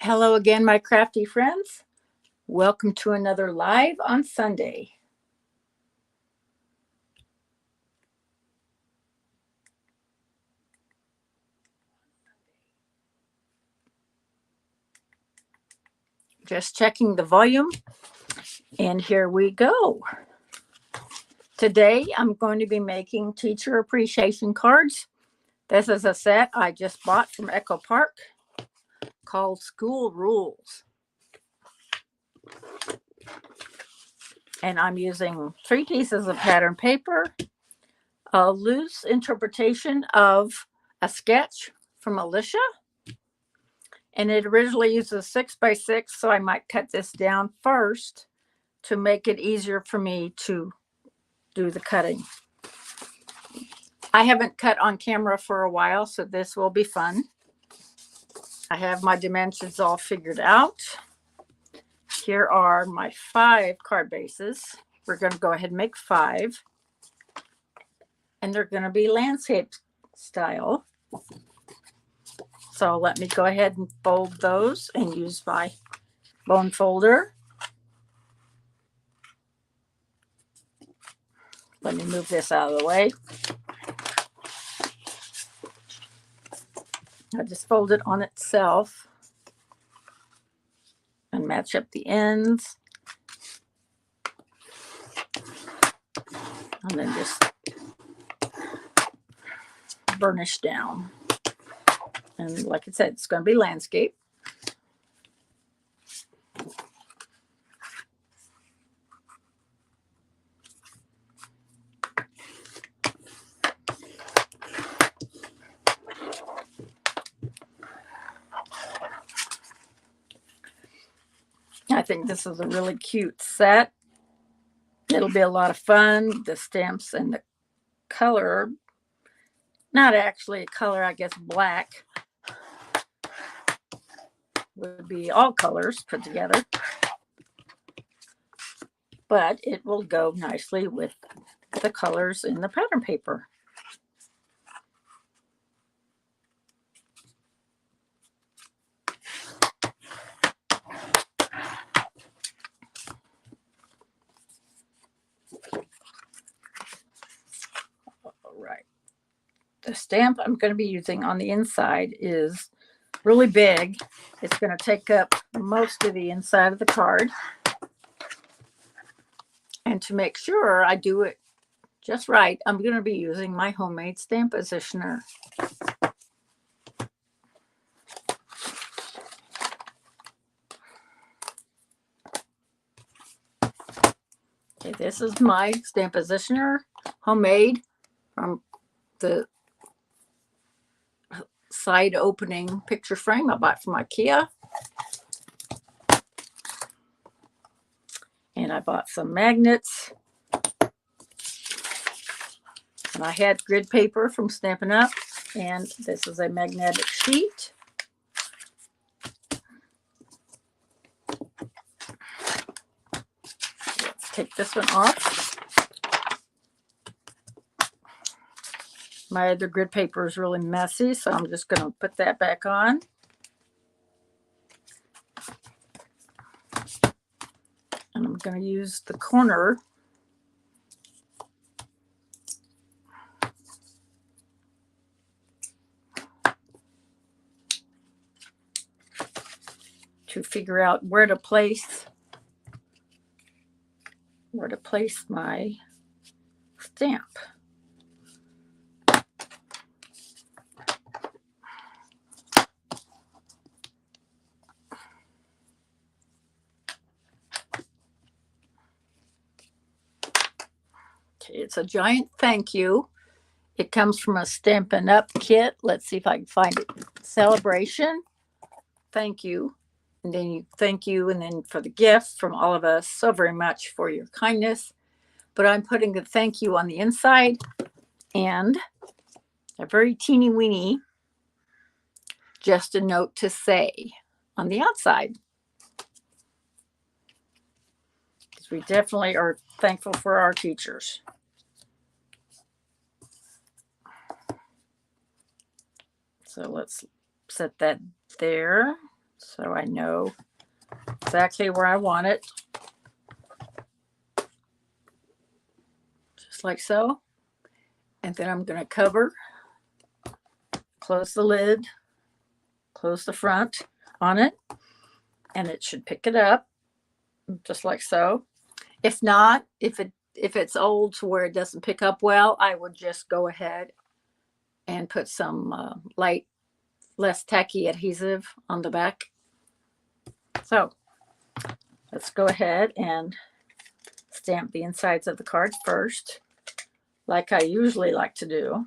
Hello again, my crafty friends. Welcome to another live on Sunday. Just checking the volume, and here we go. Today, I'm going to be making teacher appreciation cards. This is a set I just bought from Echo Park called School Rules. And I'm using 3 pieces of pattern paper, a loose interpretation of a sketch from Alicia, and it originally uses 6x6, so I might cut this down first to make it easier for me to do the cutting. I haven't cut on camera for a while, so this will be fun. I have my dimensions all figured out. Here are my 5 card bases. We're going to go ahead and make 5. And they're going to be landscape style. So let me go ahead and fold those and use my bone folder. Let me move this out of the way. I just fold it on itself and match up the ends. And then just burnish down. And like I said, it's going to be landscape. I think this is a really cute set. It'll be a lot of fun. The stamps and the color, not actually a color, I guess black would be all colors put together. But it will go nicely with the colors in the pattern paper. All right. The stamp I'm going to be using on the inside is really big. It's going to take up most of the inside of the card. And to make sure I do it just right, I'm going to be using my homemade stamp positioner. Okay, this is my stamp positioner, homemade from the side opening picture frame I bought from IKEA. And I bought some magnets. And I had grid paper from Stampin' Up. And this is a magnetic sheet. Let's take this one off. My other grid paper is really messy, so I'm just going to put that back on. And I'm going to use the corner to figure out where to place my stamp. Okay, it's a giant thank you. It comes from a Stampin' Up kit. Let's see if I can find it. Celebration. Thank you. And then you thank you, and then for the gift from all of us so very much for your kindness. But I'm putting a thank you on the inside and a very teeny weeny just a note to say on the outside. Because we definitely are thankful for our teachers. So let's set that there. so I know exactly where I want it. Just like so. And then I'm going to cover, close the lid, close the front on it, and it should pick it up just like so. If not, if it's old to where it doesn't pick up well, I would just go ahead and put some light, less tacky adhesive on the back. So let's go ahead and stamp the insides of the cards first, like I usually like to do.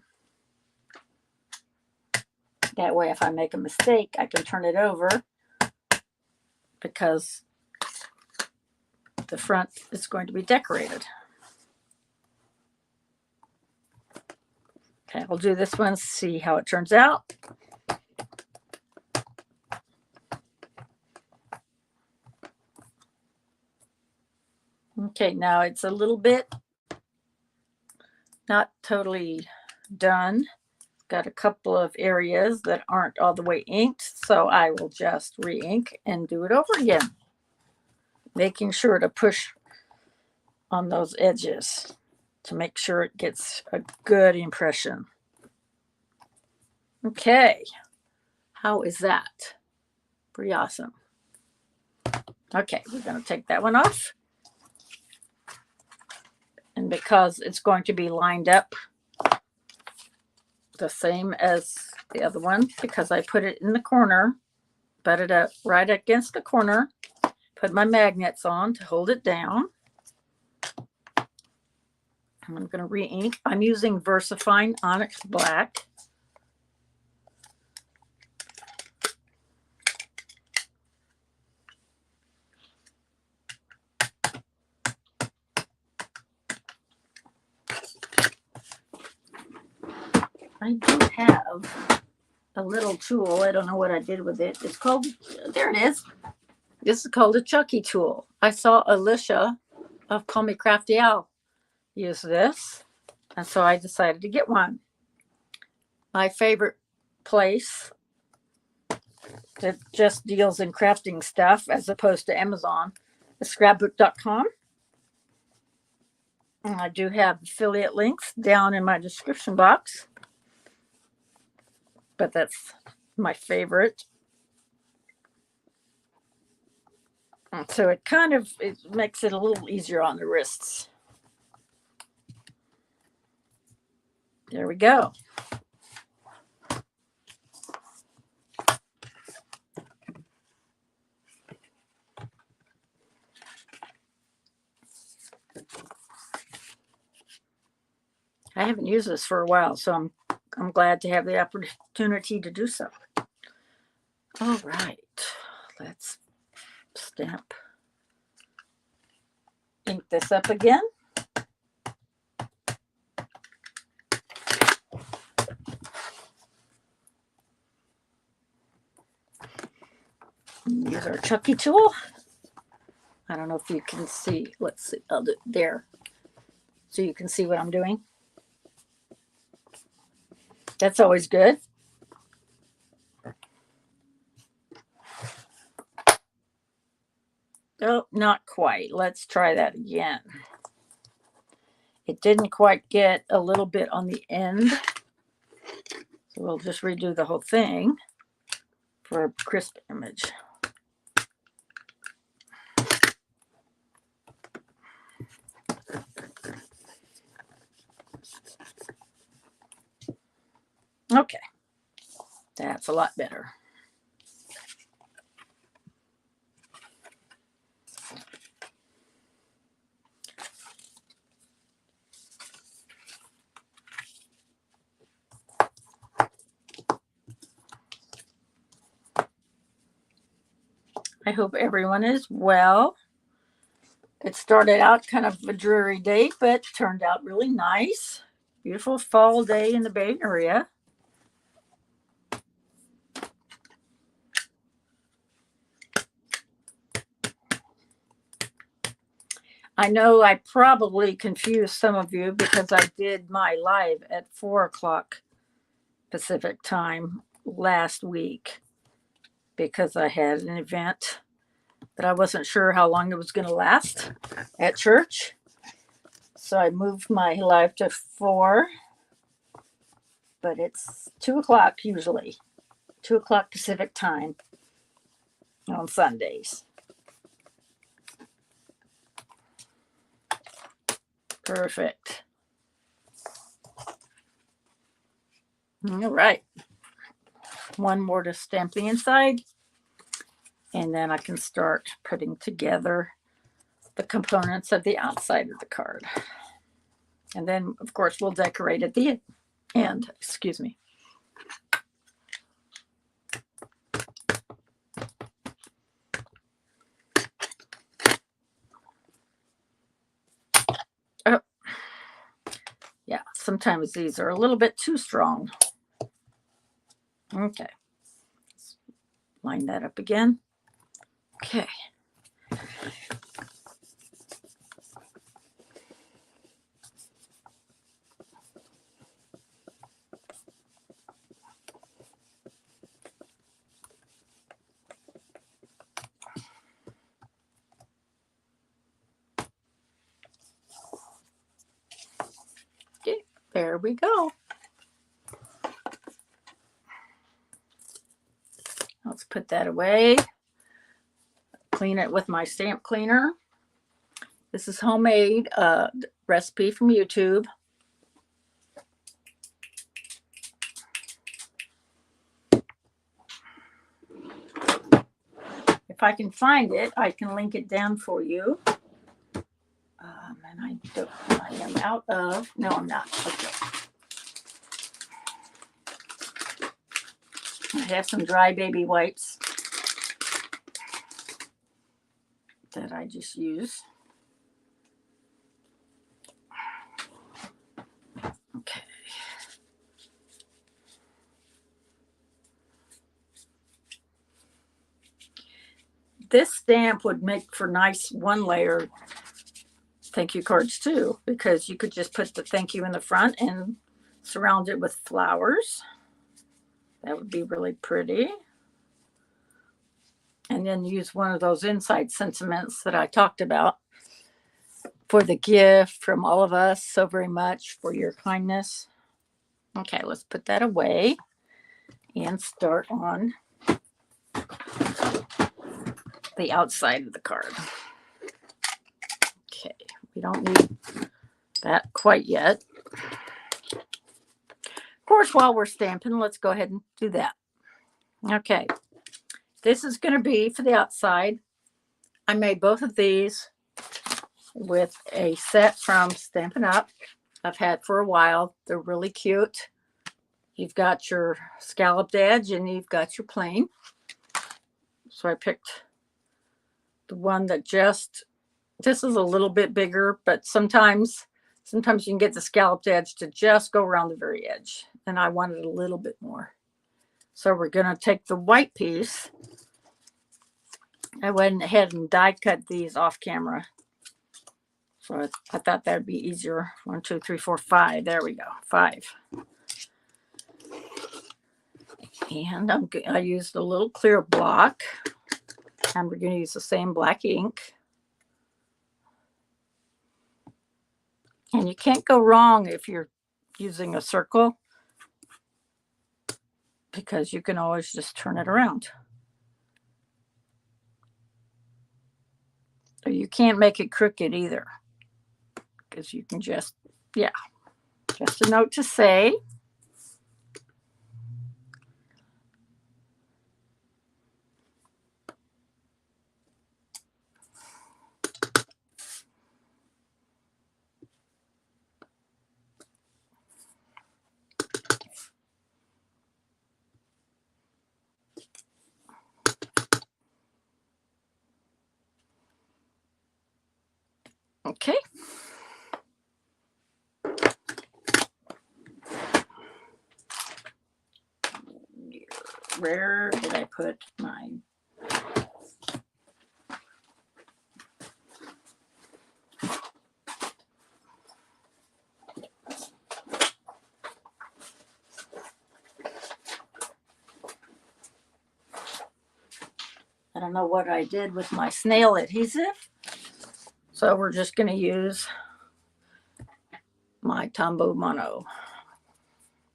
That way, if I make a mistake, I can turn it over, because the front is going to be decorated. Okay, we'll do this one, see how it turns out. Okay, now it's a little bit not totally done. Got a couple of areas that aren't all the way inked, so I will just re-ink and do it over again, making sure to push on those edges to make sure it gets a good impression. Okay, how is that? Pretty awesome. Okay, we're going to take that one off. And because it's going to be lined up the same as the other one, because I put it in the corner, butted up right against the corner, put my magnets on to hold it down. I'm going to re-ink. I'm using VersaFine Onyx Black. I do have a little tool. I don't know what I did with it. It's called, there it is. This is called a Chucky tool. I saw Alicia of Call Me Crafty Owl use this, and so I decided to get one. My favorite place that just deals in crafting stuff as opposed to Amazon is scrapbook.com. And I do have affiliate links down in my description box, but that's my favorite. So it makes it a little easier on the wrists. There we go. I haven't used this for a while, so I'm glad to have the opportunity to do so. All right, let's stamp, ink this up again. Use our Chucky tool. I don't know if you can see. Let's see. I'll do it there, so you can see what I'm doing. That's always good. Oh, not quite. Let's try that again. It didn't quite get a little bit on the end, so we'll just redo the whole thing for a crisp image. Okay, that's a lot better. I hope everyone is well. It started out kind of a dreary day, but turned out really nice. Beautiful fall day in the Bay Area. I know I probably confused some of you because I did my live at 4 o'clock Pacific time last week. because I had an event that I wasn't sure how long it was going to last at church. So I moved my live to 4, but it's 2 o'clock usually, 2 o'clock Pacific time on Sundays. Perfect. All right. One more to stamp the inside, and then I can start putting together the components of the outside of the card. And then, of course, we'll decorate at the end. Excuse me. Oh, yeah, sometimes these are a little bit too strong. Okay. Let's line that up again. Okay. Okay, there we go. Let's put that away. Clean it with my stamp cleaner. This is homemade recipe from YouTube. If I can find it, I can link it down for you. And I am out of, no, I'm not. Okay. I have some dry baby wipes that I just use. Okay. This stamp would make for nice one layer thank you cards too, because you could just put the thank you in the front and surround it with flowers. That would be really pretty. And then use one of those inside sentiments that I talked about for the gift from all of us so very much for your kindness. Okay, let's put that away and start on the outside of the card. Okay, we don't need that quite yet. Of course, while we're stamping, let's go ahead and do that. Okay, this is going to be for the outside. I made both of these with a set from Stampin' Up! I've had for a while. They're really cute. You've got your scalloped edge and you've got your plain. So I picked the one that just, this is a little bit bigger, but sometimes you can get the scalloped edge to just go around the very edge. And I wanted a little bit more. So we're going to take the white piece. I went ahead and die cut these off camera. So I thought that would be easier. 1, 2, 3, 4, 5. There we go. 5. And I used a little clear block. And we're going to use the same black ink. And you can't go wrong if you're using a circle, because you can always just turn it around. So you can't make it crooked either, because you can just, yeah, just a note to say. Okay. Where did I put my... I don't know what I did with my snail adhesive. So we're just going to use my Tombow Mono.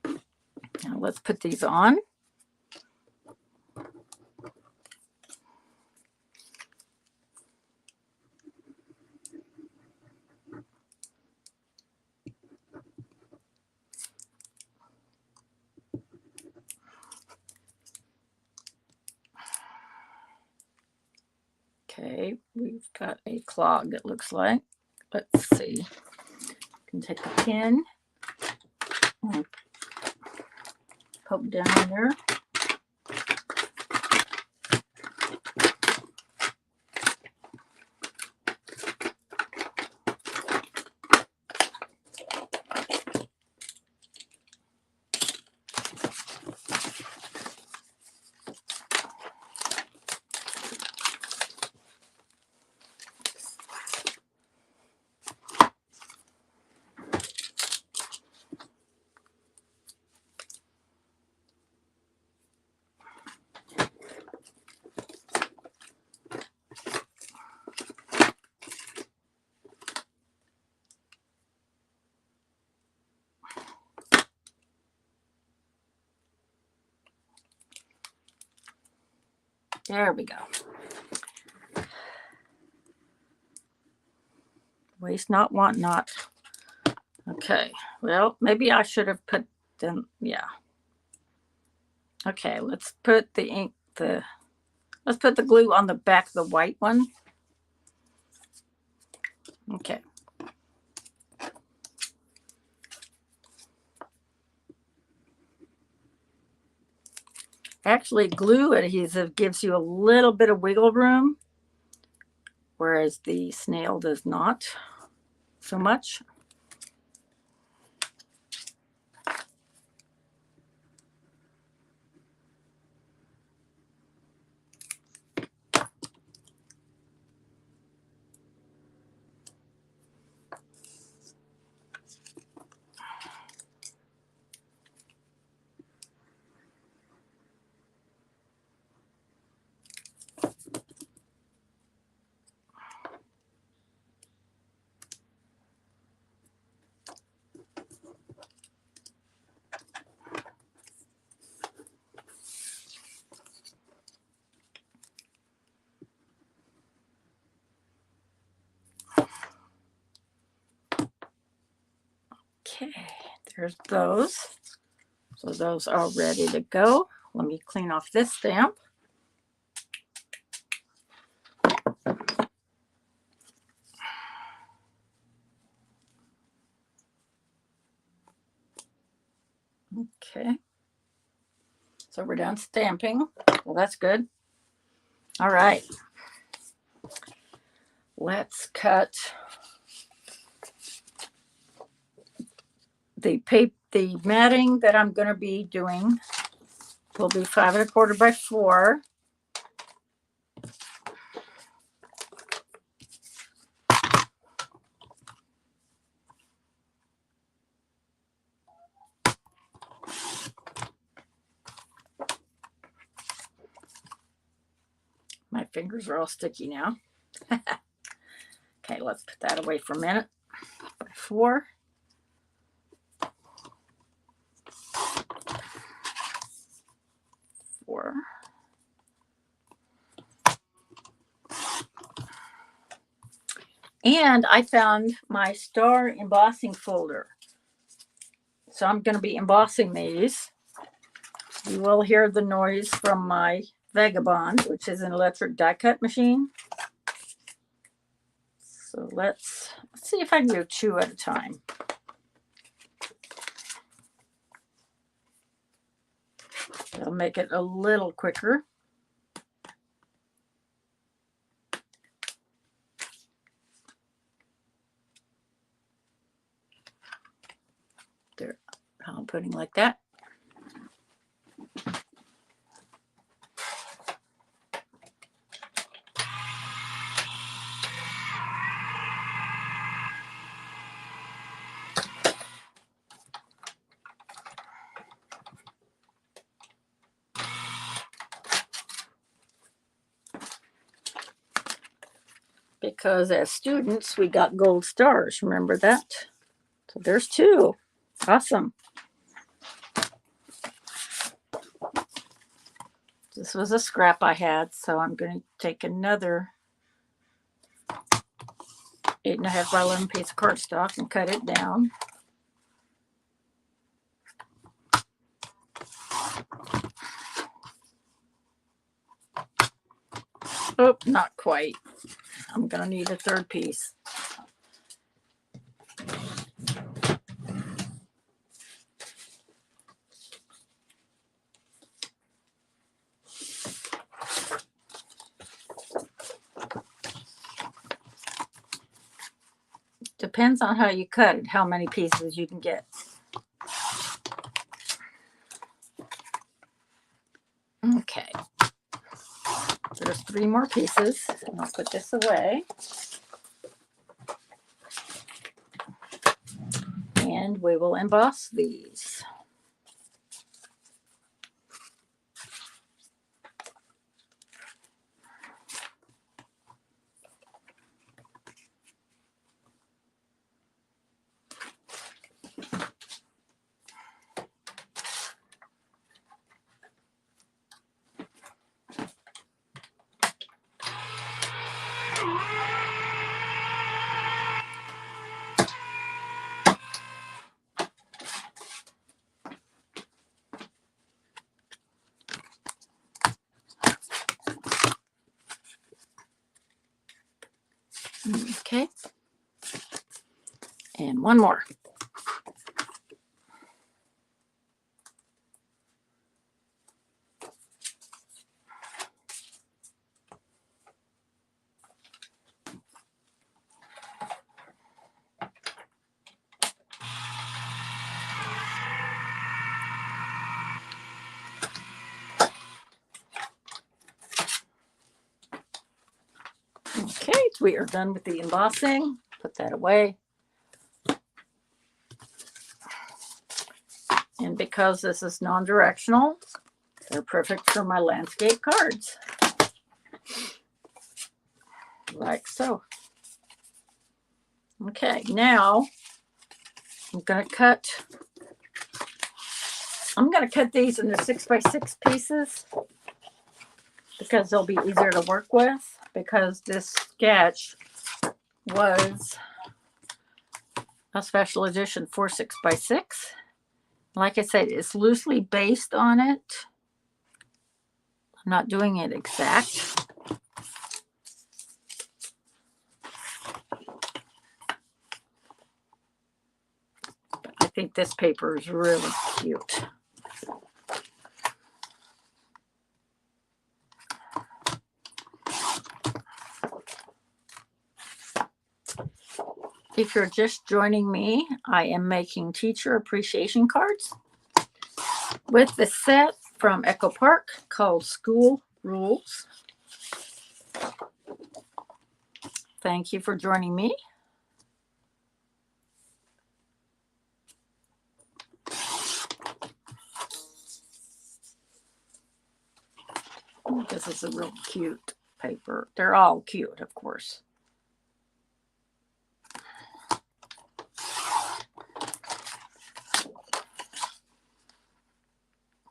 Now let's put these on. Okay, we've got a clog, it looks like. Let's see. You can take a pin and poke down in there. There we go. Waste not, want not. Okay, well, maybe I should have put them, yeah. Okay, let's put the ink, let's put the glue on the back of the white one. Okay. Actually, glue adhesive gives you a little bit of wiggle room, whereas the snail does not so much. Okay, there's those. So those are ready to go. Let me clean off this stamp. Okay. So we're done stamping. Well, that's good. All right. Let's cut the matting that I'm going to be doing will be 5 1/4 by 4. My fingers are all sticky now. Okay, let's put that away for a minute. By 4. And I found my star embossing folder. So I'm going to be embossing these. You will hear the noise from my Vagabond, which is an electric die cut machine. So let's see if I can do 2 at a time. That'll make it a little quicker. There, I'm putting like that. because as students, we got gold stars. Remember that? So there's 2. Awesome. This was a scrap I had, so I'm going to take another 8.5 by 11 piece of cardstock and cut it down. Oh, not quite. I'm going to need a 3rd piece. Depends on how you cut it, how many pieces you can get. Okay. There's 3 more pieces. I'll put this away. And we will emboss these. Okay. And one more. Okay, we are done with the embossing. Put that away. And because this is non-directional, they're perfect for my landscape cards. Like so. Okay, now I'm going to cut these into 6 by 6 pieces because they'll be easier to work with, because this sketch was a special edition for 6 by 6. Like I said, it's loosely based on it. I'm not doing it exact. I think this paper is really cute. If you're just joining me, I am making teacher appreciation cards with the set from Echo Park called School Rules. Thank you for joining me. This is a real cute paper. They're all cute, of course.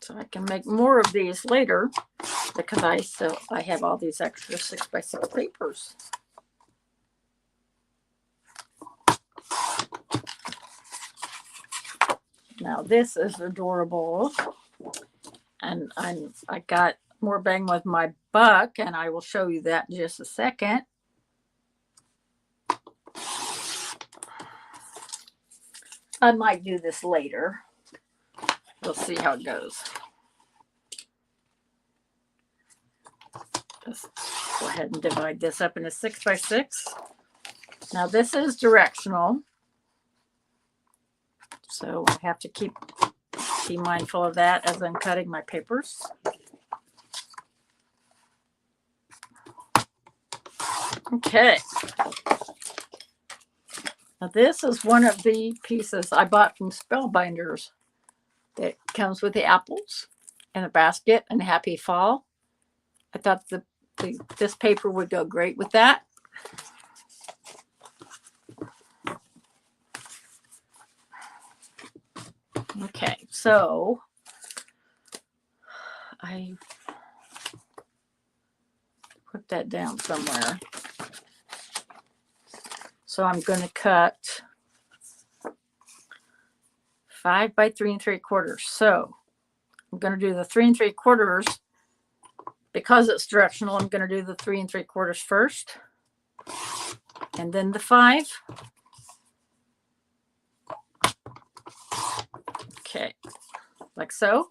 So I can make more of these later because I have all these extra 6 by 6 papers. Now this is adorable, and I got more bang with my buck, and I will show you that in just a second. I might do this later. We'll see how it goes. Just go ahead and divide this up into 6 by 6. Now this is directional, so I have to be mindful of that as I'm cutting my papers. Okay. Now this is one of the pieces I bought from Spellbinders. It comes with the apples and a basket and Happy Fall. I thought this paper would go great with that. So I put that down somewhere. So I'm going to cut 5 by 3 3/4. So I'm going to do the 3 3/4. Because it's directional, I'm going to do the 3 3/4 first, and then the 5. Okay, like so.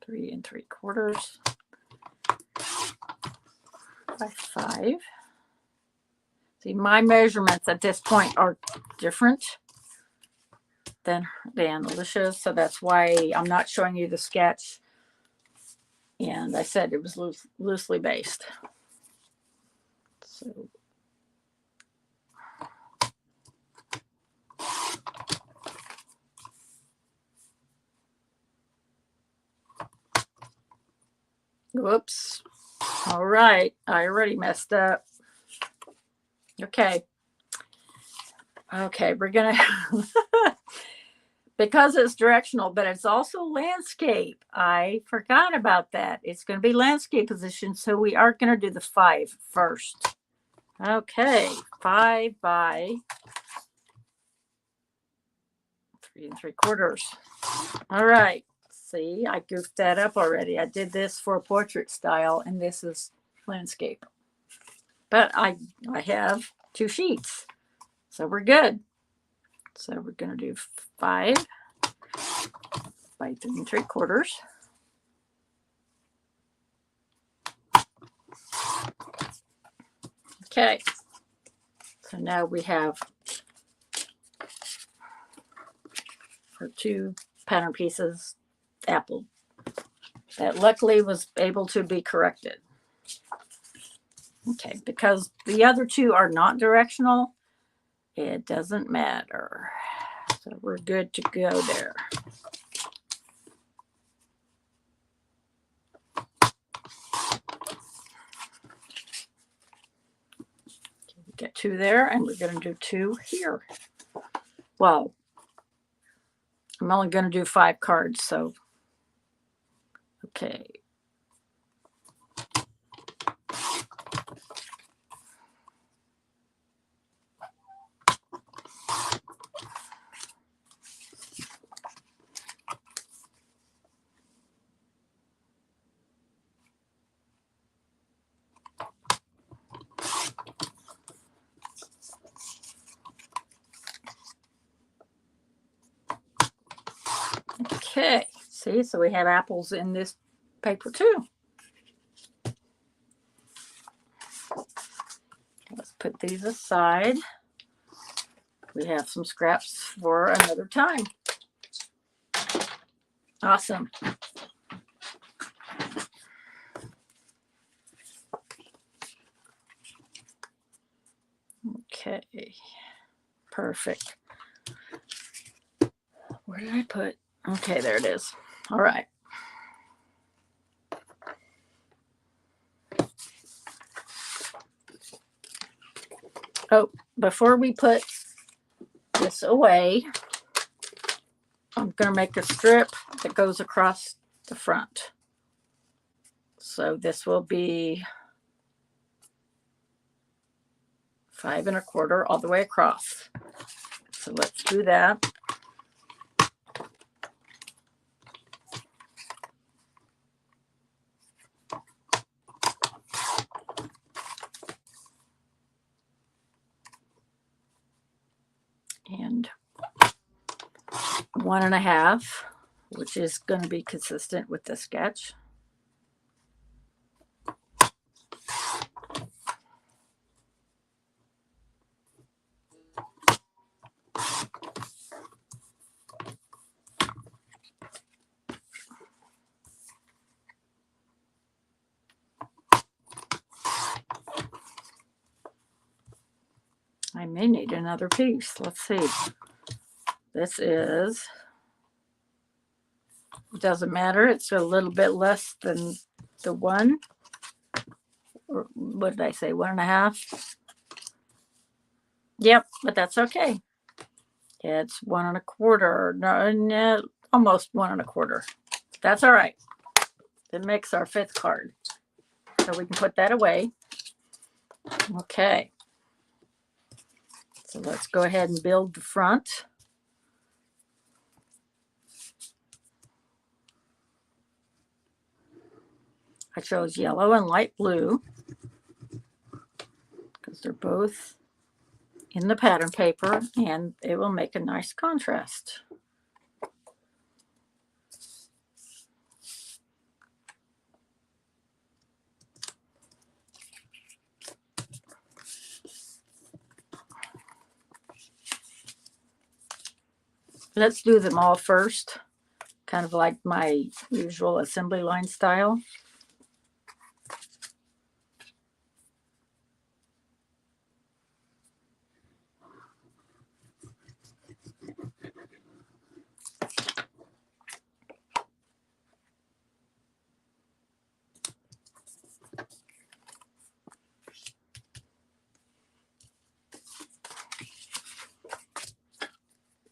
Three and 3/4 by 5. See, my measurements at this point are different than Alicia's, so that's why I'm not showing you the sketch. And I said it was loosely based. So whoops. All right, I already messed up. Okay, we're gonna because it's directional, but it's also landscape. I forgot about that. It's going to be landscape position, so we are going to do the 5 first. Okay, 5 by 3 3/4. All right. See, I goofed that up already. I did this for portrait style, and this is landscape. But I have 2 sheets, so we're good. So we're going to do 5 by 3 3/4. Okay. So now we have our 2 pattern pieces, apple, that luckily was able to be corrected. Okay, because the other 2 are not directional, it doesn't matter. So we're good to go there. Okay, we get 2 there, and we're going to do 2 here. Well, I'm only going to do 5 cards, so okay. Okay, see, so we have apples in this paper too. Let's put these aside. We have some scraps for another time. Awesome. Okay, perfect. Where did I put? Okay, there it is. All right. Oh, before we put this away, I'm going to make a strip that goes across the front. So this will be 5 1/4 all the way across. So let's do that. And 1 1/2, which is going to be consistent with the sketch. I may need another piece. Let's see. This is, it doesn't matter. It's a little bit less than the 1. or what did I say, 1.5? Yep, but that's okay. It's 1.25. No, almost 1.25. That's all right. It makes our 5th card. So we can put that away. Okay. So let's go ahead and build the front. I chose yellow and light blue because they're both in the pattern paper and it will make a nice contrast. Let's do them all first, kind of like my usual assembly line style.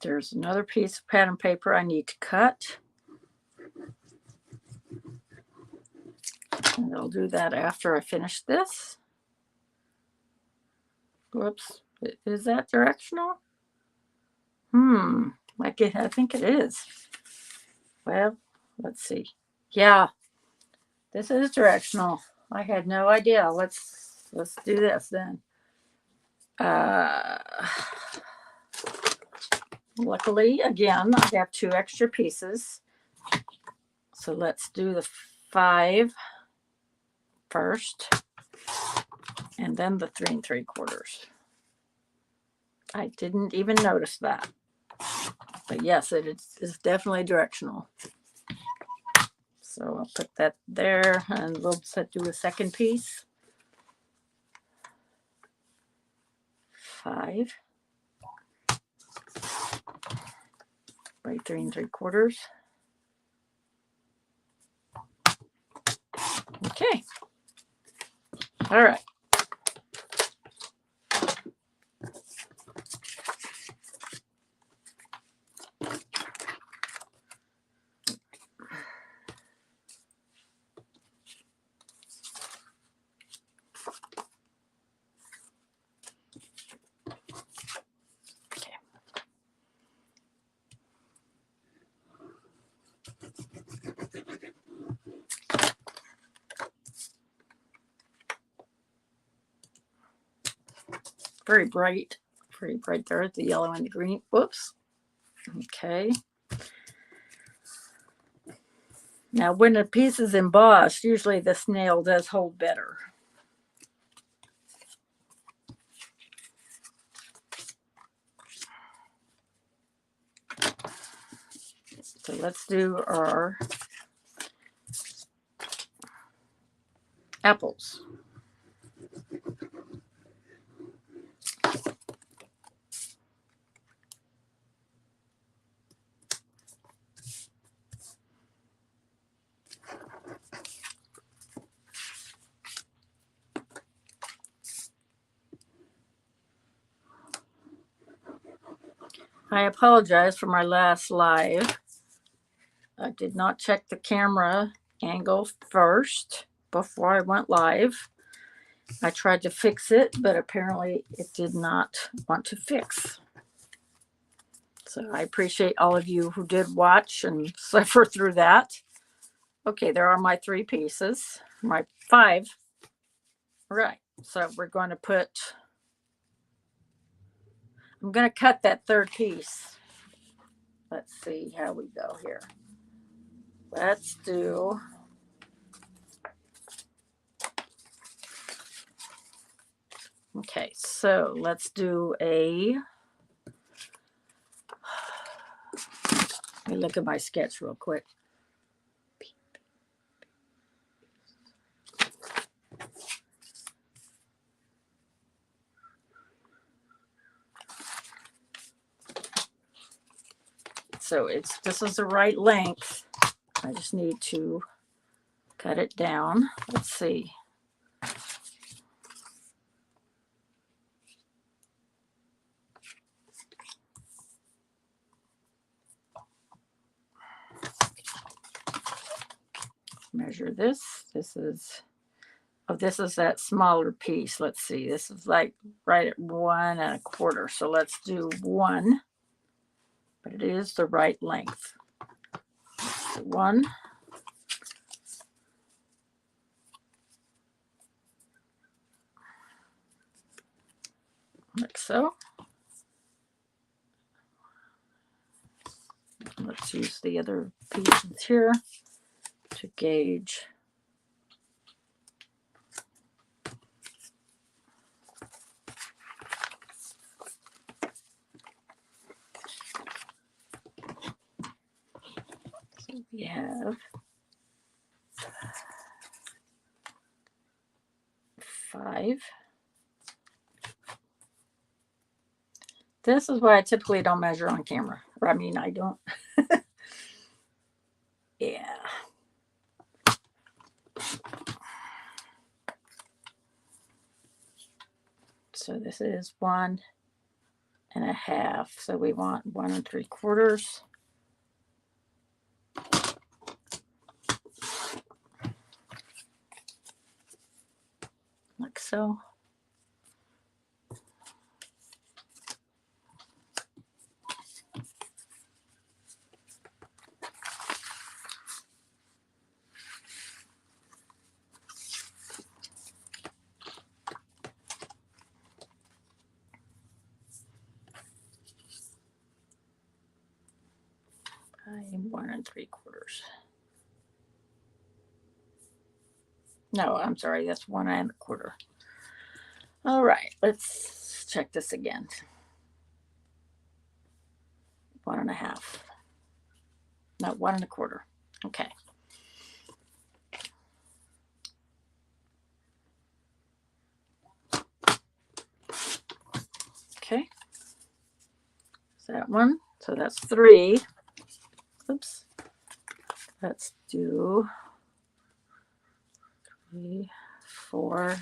There's another piece of pattern paper I need to cut. And I'll do that after I finish this. Whoops. Is that directional? I think it is. Well, let's see. Yeah, this is directional. I had no idea. Let's do this then. Luckily, again, I have 2 extra pieces. So let's do the 5 first, and then the 3 3/4. I didn't even notice that. But yes, it is definitely directional. So I'll put that there, and we'll do a second piece. 5 by 3 3/4. Okay. All right. Very bright there, the yellow and the green. Whoops. Okay. Now, when a piece is embossed, usually the snail does hold better. So let's do our apples. I apologize for my last live. I did not check the camera angle first before I went live. I tried to fix it, but apparently it did not want to fix. So I appreciate all of you who did watch and suffer through that. Okay, there are my 3 pieces, my 5. Right, so we're going to I'm going to cut that 3rd piece. Let's see how we go here. Let's do okay, so let's do let me look at my sketch real quick. So this is the right length. I just need to cut it down. Let's see. measure this. This is, oh, this is that smaller piece. Let's see. This is like right at 1 1/4. So let's do 1, but it is the right length. So 1. Like so. Let's use the other pieces here to gauge. So we have 5. This is why I typically don't measure on camera. Or, I mean, I don't. Yeah. So this is 1.5. So we want 1 3/4. Like so. I'm 1 3/4. No, I'm sorry, that's 1 1/4. All right, let's check this again. 1.5. No, 1 1/4. Okay. Okay. So that one. So that's 3. Oops. Let's do 3, 4.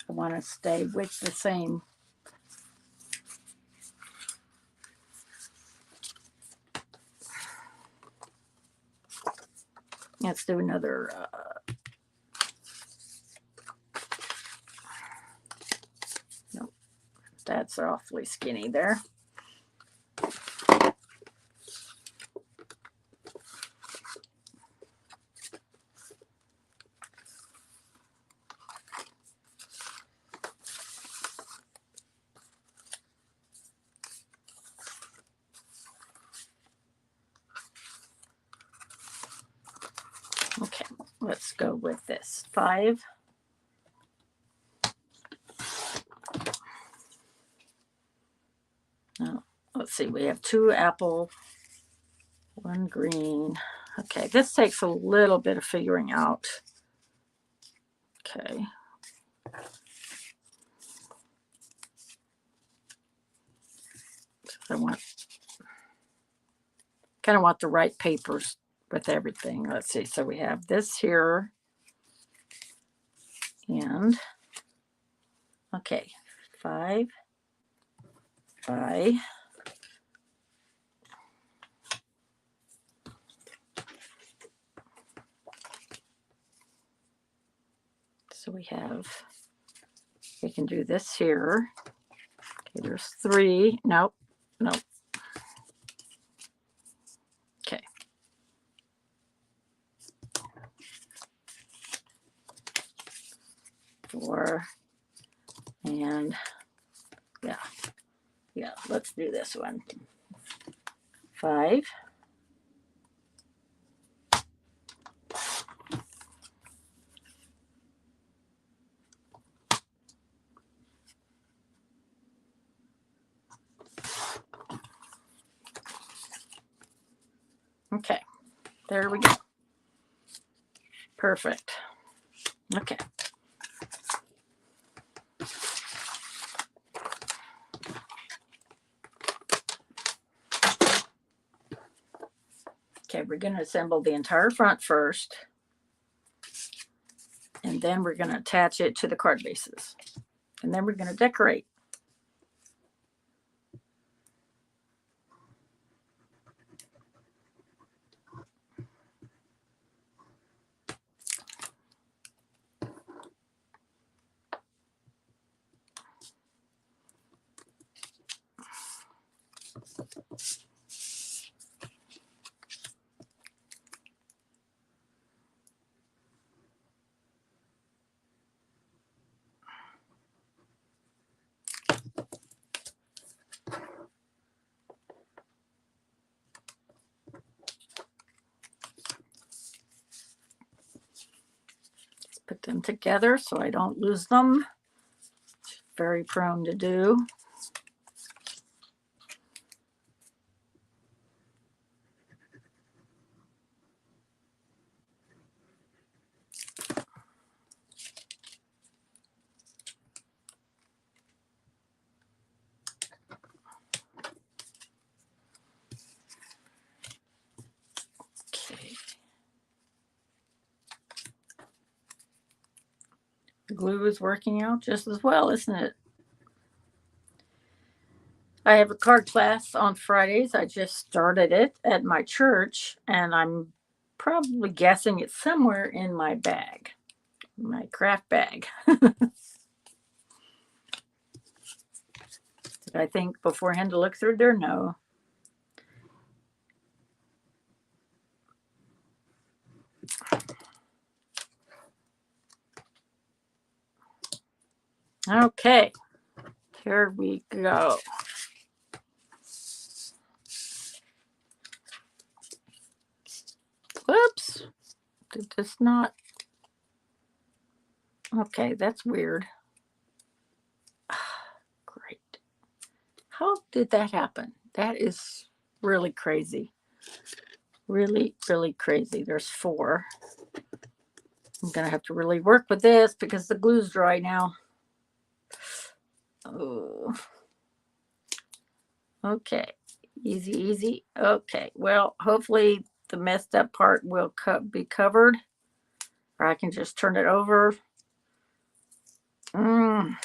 I want to stay with the same. Let's do another. Nope, that's awfully skinny there. Okay, let's go with this 5. Now, let's see, we have 2 apple, 1 green. Okay, this takes a little bit of figuring out. Okay. So I kind of want the right papers with everything. Let's see. So we have this here. And, okay, 5 by, so we can do this here. Okay, there's 3. Nope, nope. Okay. Four, and yeah, let's do this one. 5. Okay, there we go. Perfect. Okay. Okay, we're going to assemble the entire front first. And And then we're going to attach it to the card bases. And then we're going to decorate. Put them together so I don't lose them. Very prone to do. Okay. The glue is working out just as well, isn't it? I have a card class on Fridays. I just started it at my church, and I'm probably guessing it's somewhere in my bag, my craft bag. Did I think beforehand to look through there? No. Okay, here we go. Whoops. Did this not? Okay, that's weird. Great. How did that happen? That is really crazy. Really, really crazy. There's 4. I'm going to have to really work with this because the glue's dry now. Oh. Okay. Easy, easy. Okay. Well, hopefully the messed up part will be covered. Or I can just turn it over. Oh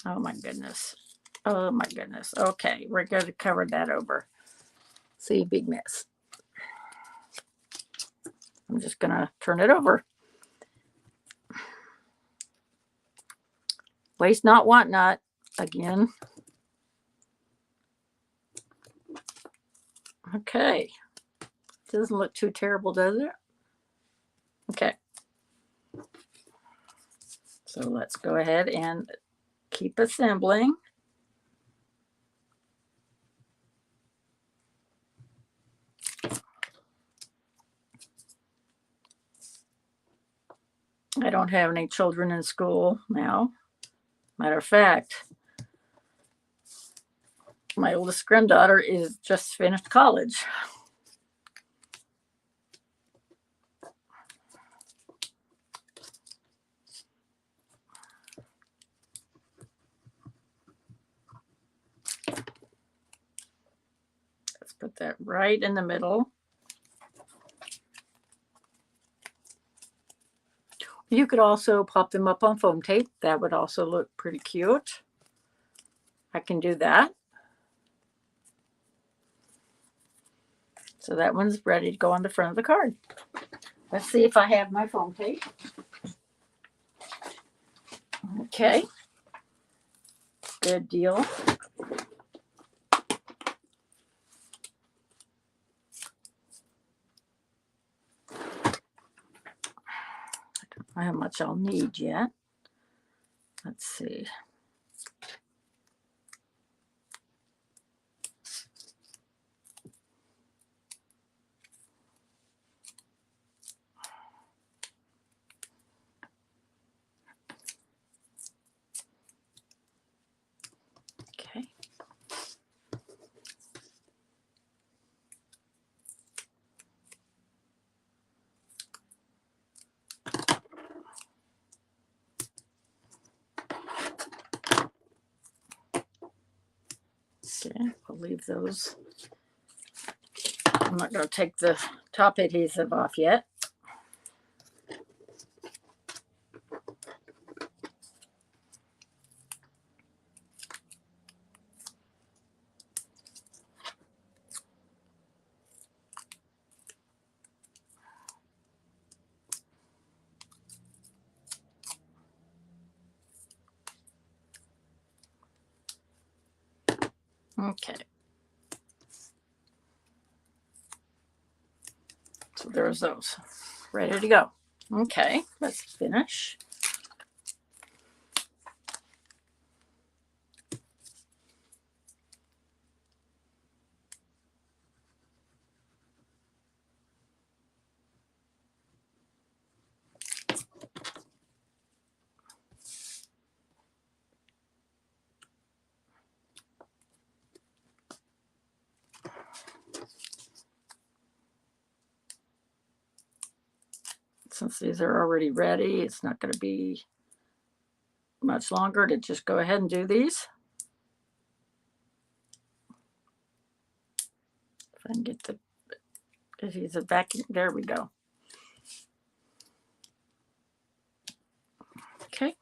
my goodness. Oh my goodness. Okay. We're going to cover that over. See, big mess. I'm just going to turn it over. Waste not, want not. Again. Okay. Doesn't look too terrible, does it? Okay. So let's go ahead and keep assembling. I don't have any children in school now. Matter of fact, my oldest granddaughter is just finished college. Let's put that right in the middle. You could also pop them up on foam tape. That would also look pretty cute. I can do that. So that one's ready to go on the front of the card. Let's see if I have my foam tape. Okay. Good deal. I don't know how much I'll need yet. Let's see. Okay. Okay, we'll leave those. I'm not going to take the top adhesive off yet. Okay. So there's those. Ready to go. Okay, let's finish. Since these are already ready, it's not going to be much longer to just go ahead and do these. If I can get the adhesive back, there we go. Okay.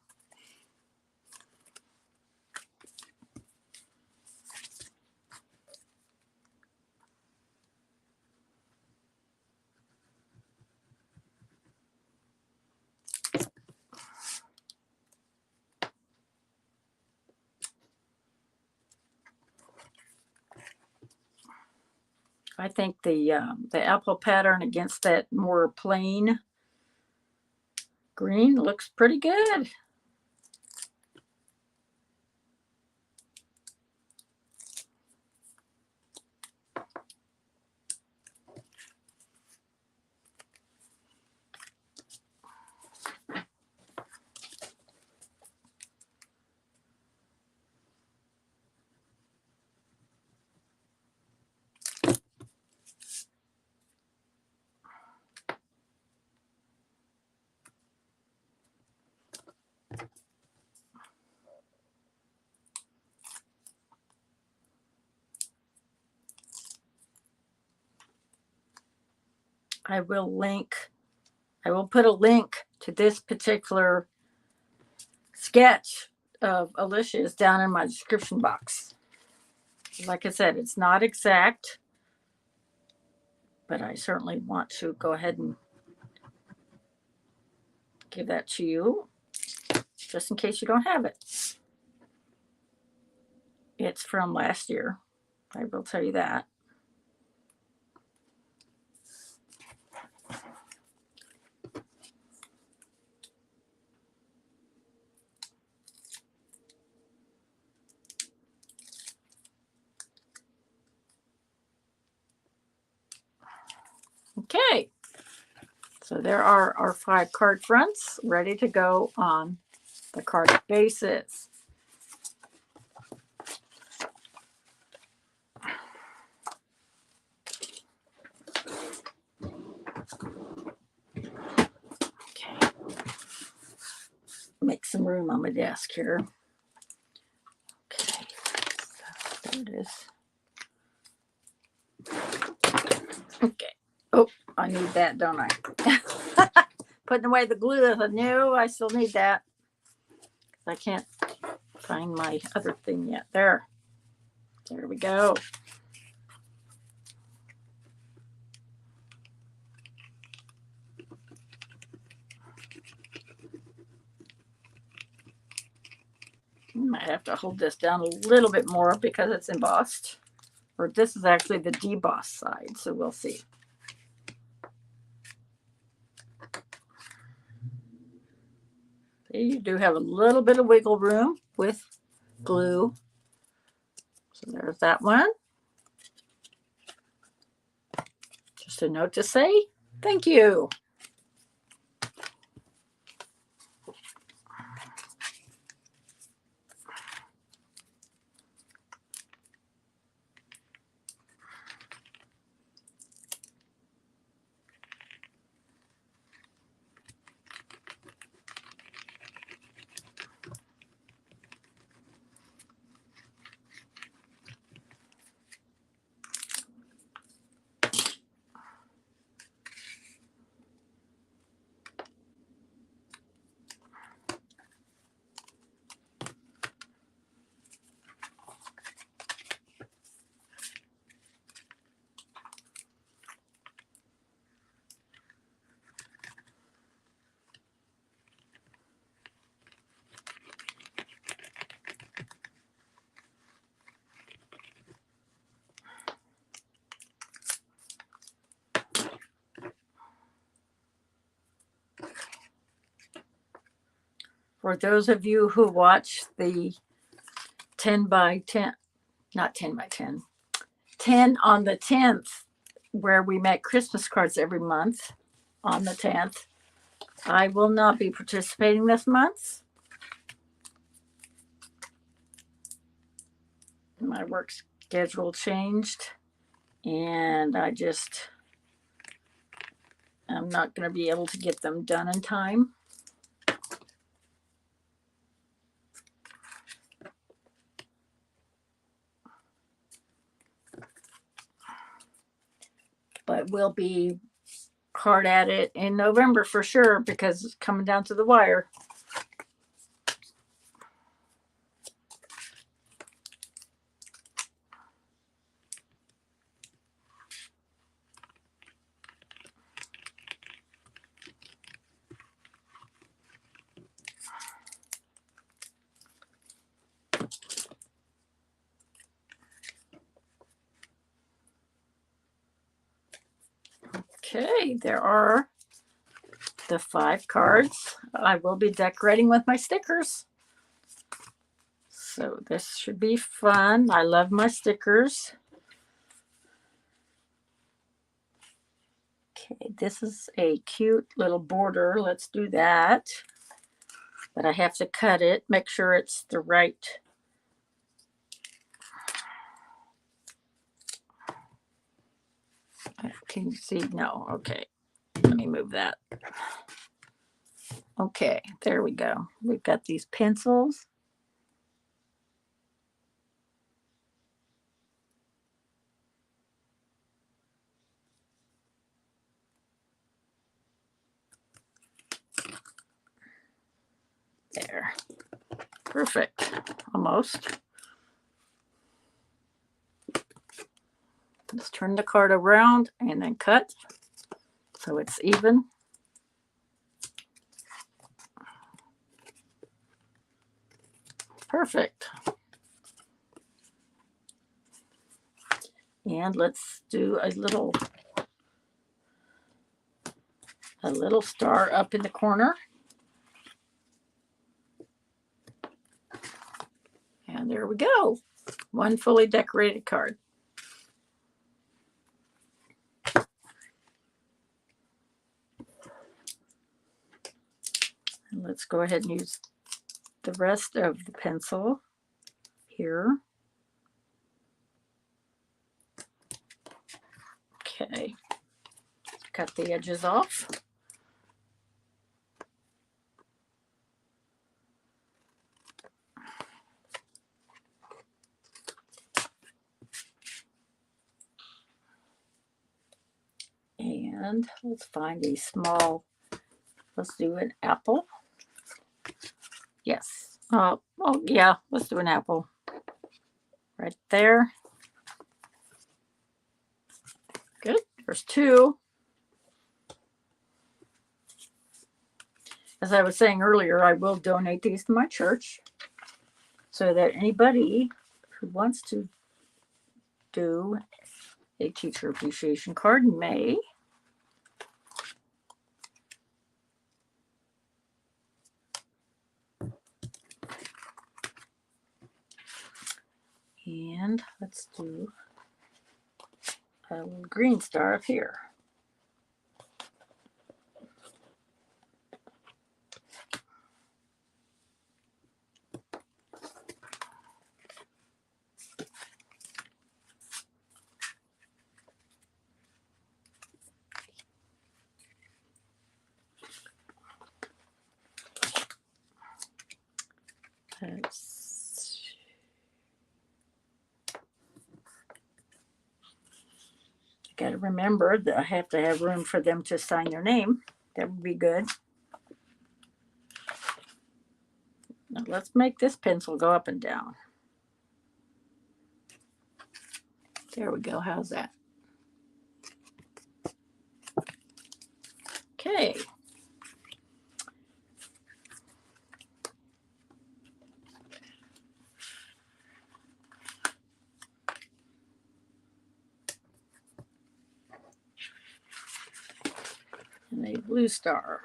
I think the apple pattern against that more plain green looks pretty good. I will put a link to this particular sketch of Alicia's down in my description box. Like I said, it's not exact, but I certainly want to go ahead and give that to you just in case you don't have it. It's from last year. I will tell you that. Okay, so there are our 5 card fronts ready to go on the card bases. Okay, make some room on my desk here. Okay, so there it is. Okay. Oh, I need that, don't I? Putting away the glue. No, I still need that. I can't find my other thing yet. There we go. Might have to hold this down a little bit more because it's embossed. Or this is actually the debossed side, so we'll see. You do have a little bit of wiggle room with glue. So there's that one. Just a note to say thank you. For those of you who watch the 10 by 10, not 10 by 10, 10 on the 10th, where we make Christmas cards every month on the 10th, I will not be participating this month. My work schedule changed, and I'm not going to be able to get them done in time. But we'll be hard at it in November for sure, because it's coming down to the wire. Okay, there are the 5 cards. I will be decorating with my stickers. So this should be fun. I love my stickers. Okay, this is a cute little border. Let's do that. But I have to cut it, make sure it's the right. Can you see? No, okay. Let me move that. Okay, there we go. We've got these pencils. There. Perfect. Almost. Let's turn the card around and then cut so it's even. Perfect. And let's do a little star up in the corner. And there we go. One fully decorated card. And let's go ahead and use the rest of the pencil here. Okay. Cut the edges off. And let's find a small, let's do an apple. Yes. Oh yeah, let's do an apple. Right there. Good. There's 2. As I was saying earlier, I will donate these to my church so that anybody who wants to do a teacher appreciation card may. And let's do a little green star up here. Got to remember that I have to have room for them to sign their name. That would be good. Now let's make this pencil go up and down. There we go. How's that? Okay. And a blue star.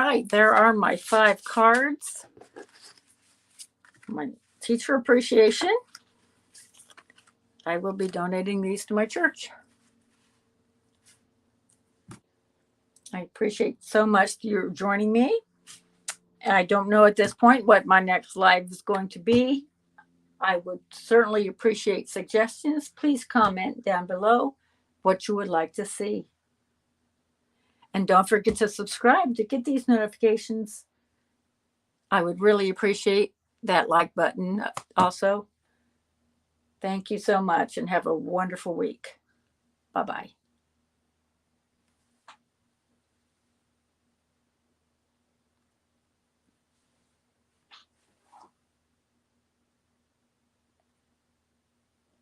right, there are my 5 cards. My teacher appreciation. I will be donating these to my church. I appreciate so much you joining me. And I don't know at this point what my next live is going to be. I would certainly appreciate suggestions. Please comment down below what you would like to see. And don't forget to subscribe to get these notifications. I would really appreciate that like button also. Thank you so much and have a wonderful week. Bye-bye.